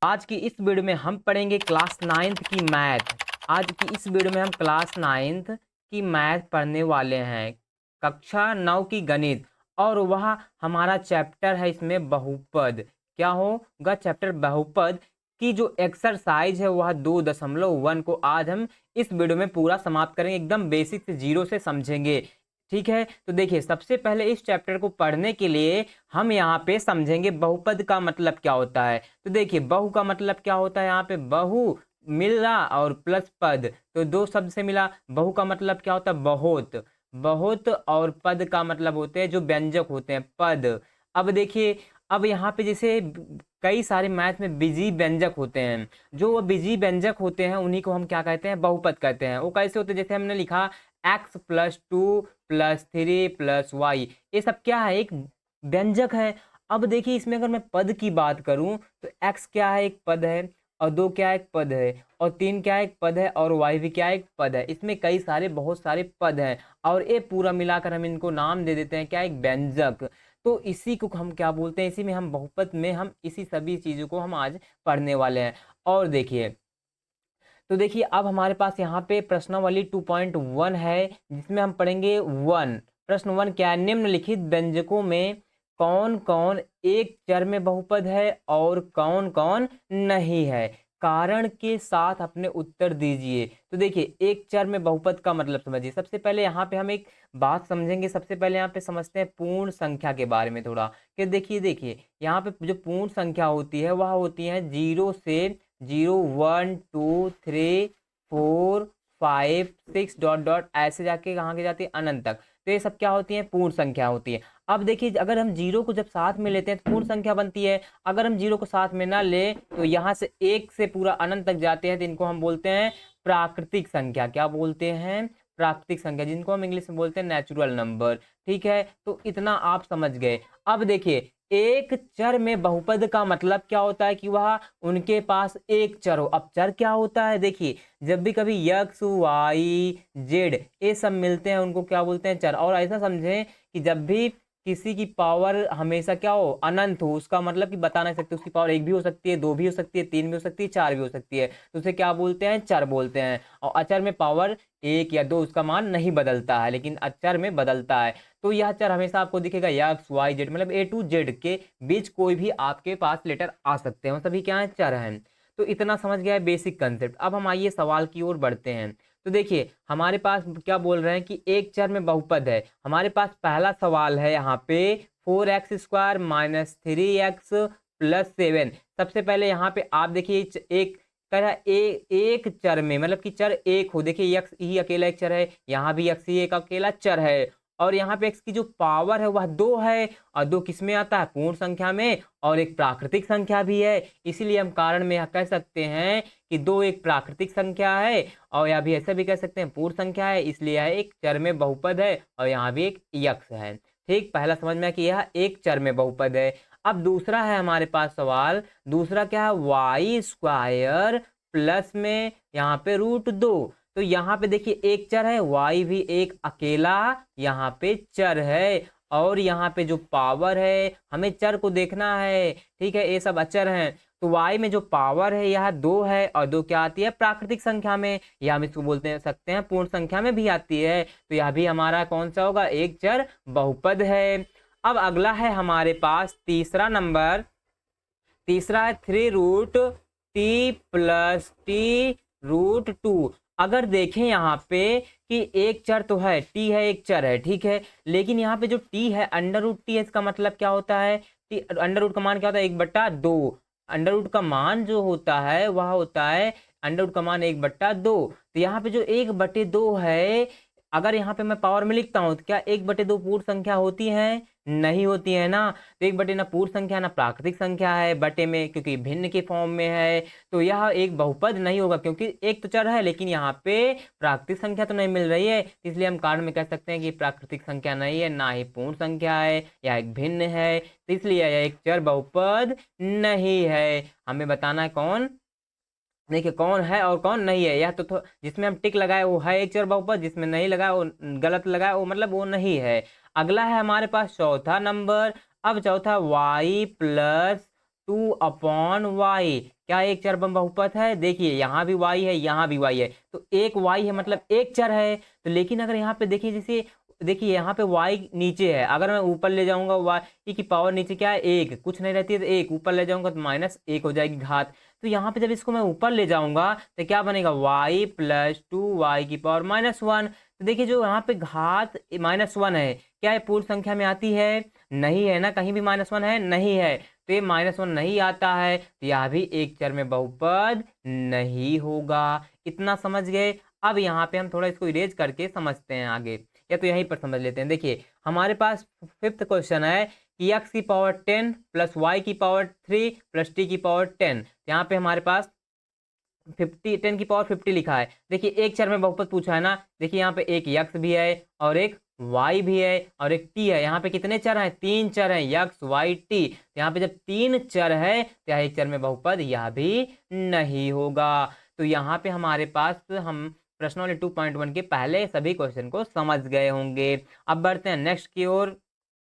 आज की इस वीडियो में हम पढ़ेंगे क्लास 9th की मैथ। आज की इस वीडियो में हम क्लास 9th की मैथ पढ़ने वाले हैं, कक्षा 9 की गणित। और वह हमारा चैप्टर है इसमें बहुपद। क्या होगा? चैप्टर बहुपद की जो एक्सरसाइज है वह 2.1 को आज हम इस वीडियो में पूरा समाप्त करेंगे, एकदम बेसिक से जीरो से समझेंगे। ठीक है, तो देखिए सबसे पहले इस चैप्टर को पढ़ने के लिए हम यहाँ पे समझेंगे बहुपद का मतलब क्या होता है। तो देखिए बहु का मतलब क्या होता है, यहाँ पे बहु मिला और प्लस पद, तो दो शब्द से मिला। बहु का मतलब क्या होता है? बहुत। बहुत और पद का मतलब होते हैं जो व्यंजक होते हैं, पद। अब देखिए, अब यहाँ पे जैसे कई सारे मैथ में बीजी व्यंजक होते हैं, जो वो बीजी व्यंजक होते हैं उन्हीं को हम क्या कहते हैं? बहुपद कहते हैं। वो कैसे होते हैं? जैसे हमने लिखा x+2+3+y, ये सब क्या है? एक व्यंजक है। अब देखिए इसमें अगर मैं पद की बात करूं तो x क्या है? एक पद है। और 2 क्या है? एक पद है। और 3 क्या है? एक पद है। और y भी क्या है? एक पद है। इसमें कई सारे बहुत सारे पद हैं और ये पूरा मिलाकर हम इनको नाम दे देते हैं क्या? एक व्यंजक। तो इसी को हम क्या बोलते हैं? इसी में हम बहुपद में हम इसी सभी चीज़ों को हम आज पढ़ने वाले हैं। और देखिए, तो देखिए अब हमारे पास यहाँ पे प्रश्नावली 2.1 है, जिसमें हम पढ़ेंगे 1। प्रश्न 1 क्या है? निम्नलिखित व्यंजकों में कौन कौन एक चर में बहुपद है और कौन कौन नहीं है? कारण के साथ अपने उत्तर दीजिए। तो देखिए एक चर में बहुपद का मतलब समझिए। सबसे पहले यहाँ पे हम एक बात समझेंगे। सबसे पहले यहाँ पे समझते हैं पूर्ण संख्या के बारे में थोड़ा, कि देखिए यहाँ पे जो पूर्ण संख्या होती है वह होती है 0 से 0, 1, 2, 3, 4, 5, 6 डॉट डॉट ऐसे जाके कहाँ के जाती है? अनंत तक। तो ये सब क्या होती है? पूर्ण संख्या होती है। अब देखिए अगर हम जीरो को जब साथ में लेते हैं तो पूर्ण संख्या बनती है। अगर हम जीरो को साथ में ना ले तो यहाँ से 1 से पूरा अनंत तक जाते हैं, तो इनको हम बोलते हैं प्राकृतिक संख्या। क्या बोलते हैं? प्राकृतिक संख्या, जिनको हम इंग्लिश में बोलते हैं नेचुरल नंबर। ठीक है, तो इतना आप समझ गए। अब देखिए एक चर में बहुपद का मतलब क्या होता है? कि वह उनके पास एक चर हो। अब चर क्या होता है? देखिए जब भी कभी x, y, z ये सब मिलते हैं उनको क्या बोलते हैं? चर। और ऐसा समझें कि जब भी किसी की पावर हमेशा क्या हो? अनंत हो, उसका मतलब कि बता नहीं सकते। उसकी पावर 1 भी हो सकती है, 2 भी हो सकती है, 3 भी हो सकती है, 4 भी हो सकती है। तो उसे क्या बोलते हैं? चर बोलते हैं। और अचर में पावर 1 या 2 उसका मान नहीं बदलता है, लेकिन अचर में बदलता है। तो यह चर हमेशा आपको दिखेगा x, y, z, मतलब A to Z के बीच कोई भी आपके पास लेटर आ सकते हैं, वो सभी क्या है? चर हैं। तो इतना समझ गया है बेसिक कंसेप्ट। अब हम आइए सवाल की ओर बढ़ते हैं। तो देखिए हमारे पास क्या बोल रहे हैं कि एक चर में बहुपद है। हमारे पास पहला सवाल है यहाँ पे 4x² - 3x + 7। सबसे पहले यहाँ पे आप देखिए एक कह रहा है एक चर में, मतलब कि चर एक हो। देखिए यक्स ही अकेला एक चर है, यहाँ भी यक्स ही एक अकेला चर है। और यहाँ पे x की जो पावर है वह 2 है। और 2 किस में आता है? पूर्ण संख्या में। और एक प्राकृतिक संख्या भी है, इसीलिए हम कारण में यह कह सकते हैं कि 2 एक प्राकृतिक संख्या है। और या भी ऐसा भी कह सकते हैं पूर्ण संख्या है, इसलिए यह एक चर में बहुपद है। और यहाँ भी एक यक्स है। ठीक, पहला समझ में आया कि यह एक चर में बहुपद है। अब दूसरा है हमारे पास सवाल। दूसरा क्या है? y² प्लस में यहाँ पे √2। तो यहाँ पे देखिए एक चर है, y भी एक अकेला यहाँ पे चर है। और यहाँ पे जो पावर है, हमें चर को देखना है। ठीक है, ये सब अचर हैं। तो y में जो पावर है यह 2 है। और 2 क्या आती है? प्राकृतिक संख्या में, या हम इसको बोलते सकते हैं पूर्ण संख्या में भी आती है। तो यह भी हमारा कौन सा होगा? एक चर बहुपद है। अब अगला है हमारे पास तीसरा नंबर। तीसरा है 3√t+t√2। अगर देखें यहाँ पे कि एक चर तो है, t है, एक चर है, ठीक है। लेकिन यहाँ पे जो t है √t है, इसका मतलब क्या होता है? अंडर रूट का मान क्या होता है? 1/2। अंडर रूट का मान जो होता है वह होता है अंडर रूट का मान 1/2। तो यहाँ पे जो 1/2 है, अगर यहाँ पे मैं पावर में लिखता हूँ तो क्या 1/2 पूर्ण संख्या होती है? नहीं होती है ना। तो 1/2 ना पूर्ण संख्या ना प्राकृतिक संख्या है बटे में, क्योंकि भिन्न के फॉर्म में है। तो यह एक बहुपद नहीं होगा, क्योंकि एक तो चर है लेकिन यहाँ पे प्राकृतिक संख्या तो नहीं मिल रही है। इसलिए हम कारण में कह सकते हैं कि प्राकृतिक संख्या नहीं है, ना ही पूर्ण संख्या है, या एक भिन्न है। तो इसलिए यह एक चर बहुपद नहीं है। हमें बताना है कौन। देखिए कौन है और कौन नहीं है। यह तो जिसमें हम टिक लगाए वो है एक चर बहुपद, जिसमें नहीं लगाए वो गलत लगाए वो मतलब वो नहीं है। अगला है हमारे पास चौथा नंबर। अब चौथा y + 2/y। क्या एक चर बहुपद है? देखिए यहाँ भी y है, यहाँ भी y है, तो एक y है मतलब एक चर है। तो लेकिन अगर यहाँ पे देखिए, जैसे देखिए यहाँ पे y नीचे है, अगर मैं ऊपर ले जाऊंगा y की पावर नीचे क्या है, एक, कुछ नहीं रहती है तो एक, ऊपर ले जाऊंगा तो -1 हो जाएगी घात। तो यहाँ पे जब इसको मैं ऊपर ले जाऊंगा तो क्या बनेगा, y + 2y की पावर -1। तो देखिए जो यहाँ पे घात -1 है, क्या ये पूर्ण संख्या में आती है? नहीं है ना, कहीं भी -1 है नहीं है, तो ये -1 नहीं आता है, तो यह भी एक चर में बहुपद नहीं होगा। इतना समझ गए? अब यहाँ पे हम थोड़ा इसको इरेज करके समझते हैं आगे, या तो यहीं पर समझ लेते हैं। देखिए हमारे पास 5th क्वेश्चन है कि x की पावर 10 + y की पावर 3 + t की पावर 10। यहाँ पे हमारे पास 10 की पावर 50 लिखा है। देखिए एक चर में बहुपद पूछा है ना, देखिए यहाँ पे एक x भी है और एक y भी है और एक t है। यहाँ पे कितने चर हैं? 3 चर हैं, x y t। यहाँ पे जब 3 चर है तो यह एक चर में बहुपद यह भी नहीं होगा। तो यहाँ पे हमारे पास हम प्रश्नोत्तरी 2.1 के पहले सभी क्वेश्चन को समझ गए होंगे। अब बढ़ते हैं नेक्स्ट की ओर।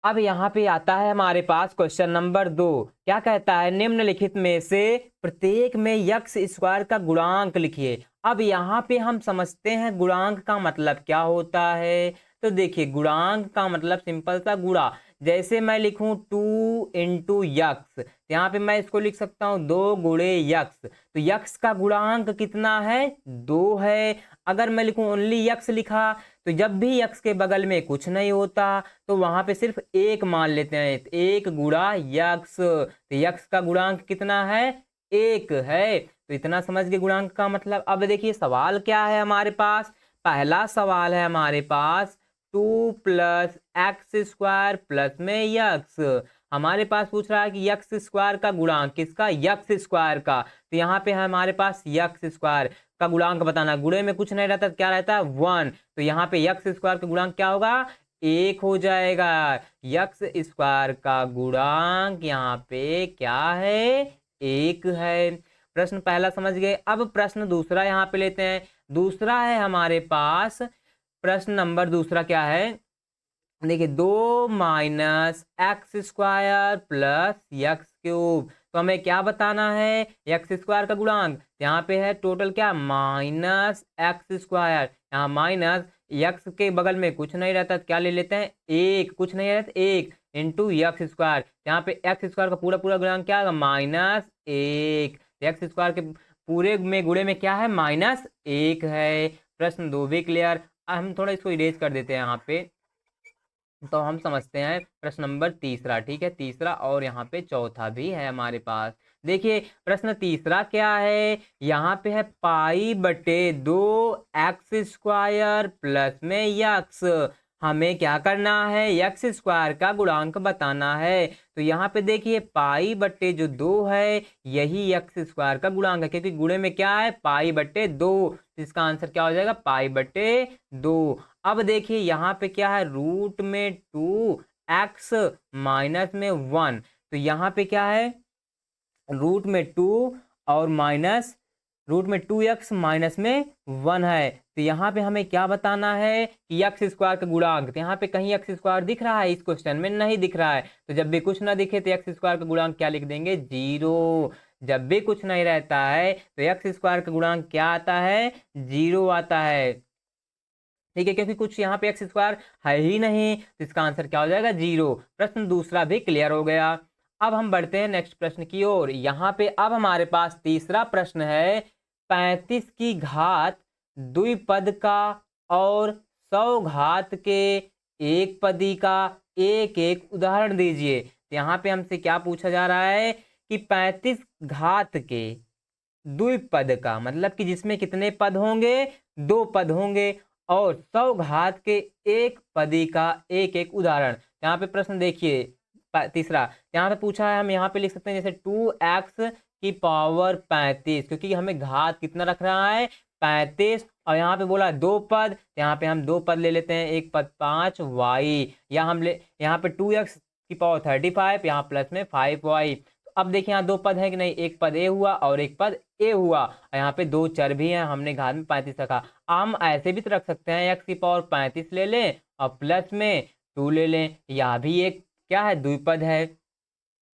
अब यहाँ पे आता है हमारे पास क्वेश्चन नंबर 2। क्या कहता है, निम्नलिखित में से प्रत्येक में यक्स स्क्वायर का गुणांक लिखिए। अब यहाँ पे हम समझते हैं गुणांक का मतलब क्या होता है। तो देखिए गुणांक का मतलब सिंपल सा गुणा, जैसे मैं लिखूं 2 × यक्स, यहाँ पे मैं इसको लिख सकता हूँ 2 × यक्स। तो यक्स का गुणांक कितना है? 2 है। अगर मैं लिखूं ओनली यक्स लिखा, तो जब भी यक्स के बगल में कुछ नहीं होता तो वहां पे सिर्फ एक मान लेते हैं, 1 × यक्स। तो यक्स का गुणांक कितना है? 1 है। तो इतना समझ गए गुणांक का मतलब। अब देखिए सवाल क्या है हमारे पास। पहला सवाल है हमारे पास 2 + x² प्लस में यक्स। हमारे पास पूछ रहा है कि यक्स स्क्वायर का गुणांक, किसका? यक्स स्क्वायर का। तो यहाँ पे है हमारे पास यक्स स्क्वायर का गुणांक बताना। गुणे में कुछ नहीं रहता, क्या रहता है? 1। तो यहाँ पे यक्स स्क्वायर का गुणांक क्या होगा? 1 हो जाएगा। यक्स स्क्वायर का गुणांक यहाँ पे क्या है? 1 है। प्रश्न पहला समझ गए। अब प्रश्न दूसरा यहाँ पे लेते हैं। दूसरा है हमारे पास, प्रश्न नंबर दूसरा क्या है, देखिए 2 - x² प्लस x³। तो हमें क्या बताना है? एक्स स्क्वायर का गुणांक। यहाँ पे है टोटल क्या? -x²। यहाँ माइनस, यक्स के बगल में कुछ नहीं रहता, क्या ले लेते हैं? 1, कुछ नहीं रहता, 1 × x²। यहाँ पे x² का पूरा पूरा गुणांक क्या होगा? -1। x² के पूरे में गुणे में क्या है? -1 है। प्रश्न 2 भी क्लियर। हम थोड़ा इसको इरेज कर देते हैं यहाँ पे, तो हम समझते हैं प्रश्न नंबर तीसरा। ठीक है, तीसरा और यहाँ पे चौथा भी है हमारे पास। देखिए प्रश्न तीसरा क्या है, यहाँ पे है π/2 x² प्लस में यक्स। हमें क्या करना है? यक्स स्क्वायर का गुणांक बताना है। तो यहाँ पे देखिए π/2 है, यही यक्स स्क्वायर का गुणांक है, क्योंकि गुणे में क्या है? π/2। इसका आंसर क्या हो जाएगा? π/2। अब देखिए यहाँ पे क्या है? √2x -1। तो यहाँ पे क्या है? √2 और माइनस √2x -1 है। तो यहाँ पे हमें क्या बताना है कि यक्स स्क्वायर का गुणांक। तो यहाँ पे कहीं यक्स स्क्वायर दिख रहा है? इस क्वेश्चन में नहीं दिख रहा है। तो जब भी कुछ ना दिखे तो यक्स स्क्वायर का गुणांक क्या लिख देंगे? 0। जब भी कुछ नहीं रहता है तो यक्स स्क्वायर का गुणांक क्या आता है? 0 आता है। ठीक है, क्योंकि कुछ यहाँ पे एक्स स्क्वायर है ही नहीं, तो इसका आंसर क्या हो जाएगा? 0। प्रश्न दूसरा भी क्लियर हो गया। अब हम बढ़ते हैं नेक्स्ट प्रश्न की ओर। यहाँ पे अब हमारे पास तीसरा प्रश्न है, 35 की घात द्विपद का और 100 घात के एक पदी का एक एक उदाहरण दीजिए। तो यहाँ पे हमसे क्या पूछा जा रहा है कि 35 घात के द्विपद का मतलब कि जिसमें कितने पद होंगे? 2 पद होंगे, और 100 घात के एक पदी का एक एक उदाहरण। यहाँ पे प्रश्न देखिए तीसरा, यहाँ पे पूछा है, हम यहाँ पे लिख सकते हैं जैसे 2x की पावर 35, क्योंकि हमें घात कितना रख रहा है? 35। और यहाँ पे बोला 2 पद, यहाँ पे हम 2 पद ले लेते हैं, एक पद 5y, या हम ले यहाँ पे 2x की पावर 35, यहाँ प्लस में 5y। अब देखिए यहाँ 2 पद है कि नहीं? एक पद a हुआ और एक पद a हुआ, और यहाँ पे 2 चर भी हैं, हमने घात में 35 रखा। हम ऐसे भी तो रख सकते हैं, x की पावर 35 ले लें और प्लस में 2 ले लें, यह भी एक क्या है? द्विपद है।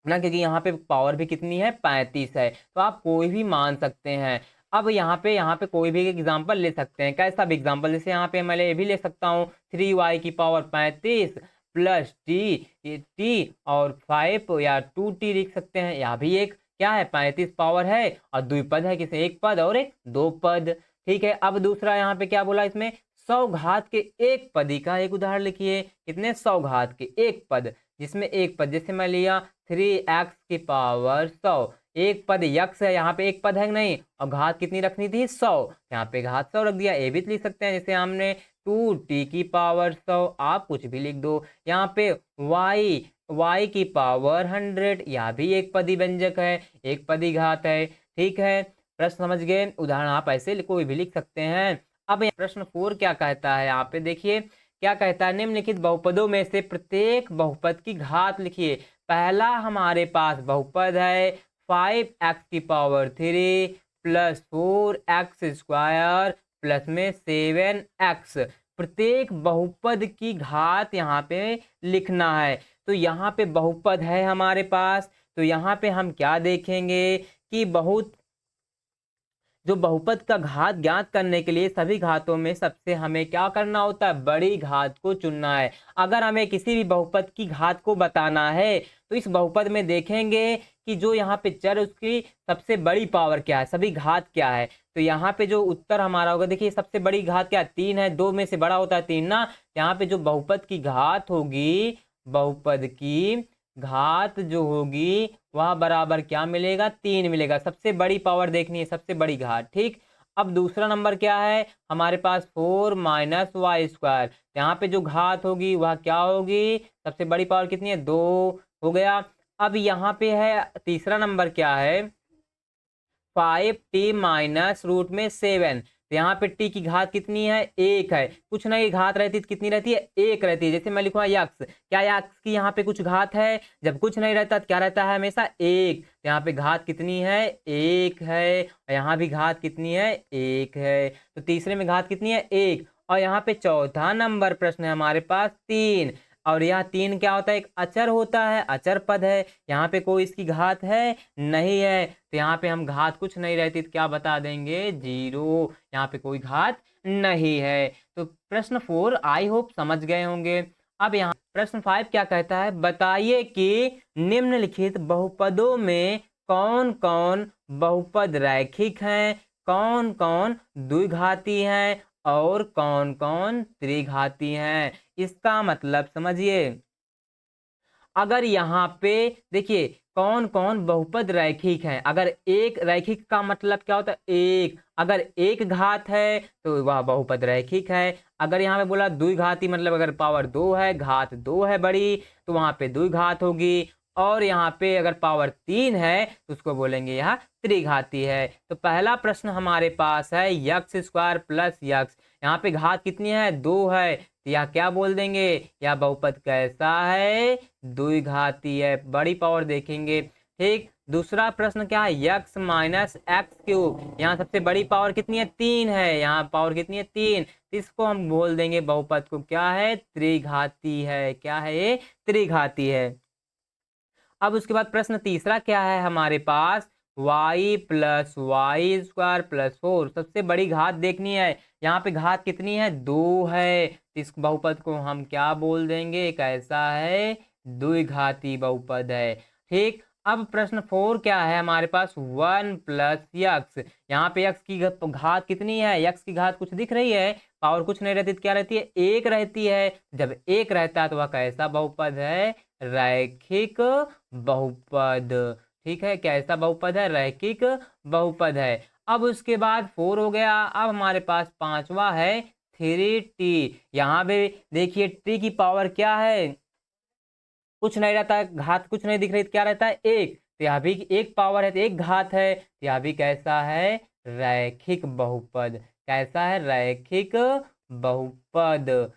ना, क्योंकि यहाँ पे पावर भी कितनी है 35 है, तो आप कोई भी मान सकते हैं। अब यहाँ पे कोई भी एग्जांपल ले सकते हैं, कैसा भी एग्जांपल, जैसे यहाँ पे मैं ये भी ले सकता हूँ 3y की पावर 35 प्लस टी और 5 या 2t लिख सकते हैं। यहाँ भी एक क्या है 35 पावर है और द्विपद है, किसे एक पद और एक दो पद। ठीक है, अब दूसरा यहाँ पे क्या बोला, इसमें 100 घात के एक पदी का एक उदाहरण लिखिए। कितने 100 घात के एक पद, जिसमें एक पद, जैसे मैं लिया 3x की पावर 100, एक पद यक्स है, यहाँ पे एक पद है नहीं, और घात कितनी रखनी थी 100, यहाँ पे घात 100 रख दिया। ये भी लिख सकते हैं जैसे हमने 2t की पावर 100, आप कुछ भी लिख दो। यहाँ पे y की पावर 100, यह भी एक पदी व्यंजक है, एक पदी घात है। ठीक है, प्रश्न समझ गए, उदाहरण आप ऐसे कोई भी लिख सकते हैं। अब प्रश्न 4 क्या कहता है, यहाँ पे देखिए क्या कहता है, निम्नलिखित बहुपदों में से प्रत्येक बहुपद की घात लिखिए। पहला हमारे पास बहुपद है 5x की power 3 plus 4x square plus में 7x। प्रत्येक बहुपद की घात यहाँ पे लिखना है। तो यहाँ पे बहुपद है हमारे पास, तो यहाँ पे हम क्या देखेंगे कि जो बहुपद का घात ज्ञात करने के लिए सभी घातों में सबसे हमें क्या करना होता है, बड़ी घात को चुनना है। अगर हमें किसी भी बहुपद की घात को बताना है तो इस बहुपद में देखेंगे कि जो यहाँ पे चर उसकी सबसे बड़ी पावर क्या है, सभी घात क्या है। तो यहाँ पे जो उत्तर हमारा होगा, देखिए सबसे बड़ी घात क्या है 3 है, 2 में से बड़ा होता है 3 ना। यहाँ पे जो बहुपद की घात होगी, बहुपद की घात जो होगी वह बराबर क्या मिलेगा, 3 मिलेगा। सबसे बड़ी पावर देखनी है, सबसे बड़ी घात। ठीक, अब दूसरा नंबर क्या है हमारे पास 4 माइनस वाई स्क्वायर, यहाँ पे जो घात होगी वह क्या होगी, सबसे बड़ी पावर कितनी है 2 हो गया। अब यहाँ पे है तीसरा नंबर क्या है 5t माइनस रूट में 7, तो यहाँ पे t की घात कितनी है 1 है, कुछ नहीं घात रहती तो कितनी रहती है 1 रहती है। जैसे मैं लिखूंगा यक्स, क्या यक्स की यहाँ पे कुछ घात है, जब कुछ नहीं रहता तो क्या रहता है हमेशा 1, तो यहाँ पे घात कितनी है 1 है, और यहाँ भी घात कितनी है 1 है, तो तीसरे में घात कितनी है 1। और यहाँ पे चौथा नंबर प्रश्न है हमारे पास 3, और यह 3 क्या होता है, एक अचर होता है, अचर पद है, यहाँ पे कोई इसकी घात है नहीं है, तो यहाँ पे हम घात कुछ नहीं रहती तो क्या बता देंगे 0, यहाँ पे कोई घात नहीं है। तो प्रश्न 4 आई होप समझ गए होंगे। अब यहाँ प्रश्न 5 क्या कहता है, बताइए कि निम्नलिखित बहुपदों में कौन कौन बहुपद रैखिक हैं, कौन कौन द्विघाती हैं और कौन कौन त्रिघाती हैं। इसका मतलब समझिए, अगर यहाँ पे देखिए कौन कौन बहुपद रैखिक हैं, अगर एक रैखिक का मतलब क्या होता है एक, अगर एक घात है तो वह बहुपद रैखिक है। अगर यहाँ पे बोला द्विघाती मतलब अगर पावर 2 है, घात 2 है बड़ी, तो वहाँ पे द्विघात होगी। और यहाँ पे अगर पावर 3 है तो उसको बोलेंगे यह त्रिघाती है। तो पहला प्रश्न हमारे पास है यक्स स्क्वायर प्लस यक्स, यहाँ पे घात कितनी है 2 है, तो यह क्या बोल देंगे, यह बहुपद कैसा है द्विघाती है, बड़ी पावर देखेंगे। ठीक, दूसरा प्रश्न क्या है यक्स माइनस एक्स क्यूब, यहाँ सबसे बड़ी पावर कितनी है 3 है, यहाँ पावर कितनी है 3, इसको हम बोल देंगे बहुपद को क्या है त्रिघाती है, क्या है ये त्रिघाती है। अब उसके बाद प्रश्न तीसरा क्या है हमारे पास, y plus y square plus 4, सबसे बड़ी घात देखनी है, यहाँ पे घात कितनी है 2 है, इस बहुपद को हम क्या बोल देंगे, कैसा है द्विघाती बहुपद है। ठीक, अब प्रश्न 4 क्या है हमारे पास 1 प्लस यक्स, यहाँ पे यक्स की घात कितनी है, यक्स की घात कुछ दिख रही है, पावर कुछ नहीं रहती तो क्या रहती है एक रहती है, जब एक रहता है तो वह कैसा बहुपद है रैखिक बहुपद। ठीक है, कैसा बहुपद है रैखिक बहुपद है। अब उसके बाद 4 हो गया, अब हमारे पास पांचवा है 3t, यहाँ पे देखिए t की पावर क्या है, कुछ नहीं रहता है, घात कुछ नहीं दिख रही तो क्या रहता है एक, तो यह भी एक पावर है तो एक घात है, तो यह भी कैसा है रैखिक बहुपद, कैसा है रैखिक बहुपद।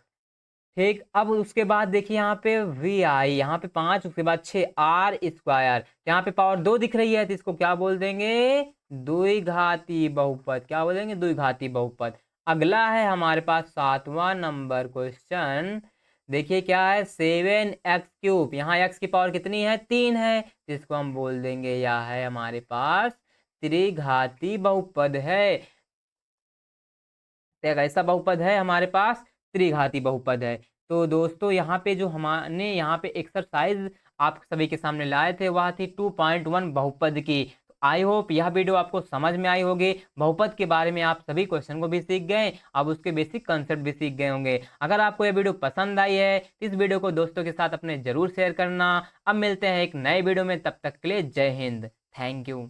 ठीक, अब उसके बाद देखिए यहाँ पे वी आई, यहाँ पे 5, उसके बाद 6 आर स्क्वायर, यहाँ पे पावर 2 दिख रही है तो इसको क्या बोल देंगे द्विघाती बहुपद, क्या बोलेंगे द्विघाती बहुपद। अगला है हमारे पास 7वां नंबर क्वेश्चन, देखिए क्या है 7x3, यहाँ x की पावर कितनी है 3 है, जिसको हम बोल देंगे यह है हमारे पास त्रिघाती बहुपद है। तो एक ऐसा बहुपद है हमारे पास, त्रिघाती बहुपद है। तो दोस्तों यहाँ पे जो हमने यहाँ पे एक्सरसाइज आप सभी के सामने लाए थे वह थी 2.1 बहुपद की। आई होप यह वीडियो आपको समझ में आई होगी, बहुपद के बारे में आप सभी क्वेश्चन को भी सीख गए, अब उसके बेसिक कंसेप्ट भी सीख गए होंगे। अगर आपको यह वीडियो पसंद आई है इस वीडियो को दोस्तों के साथ अपने जरूर शेयर करना। अब मिलते हैं एक नए वीडियो में, तब तक के लिए जय हिंद, थैंक यू।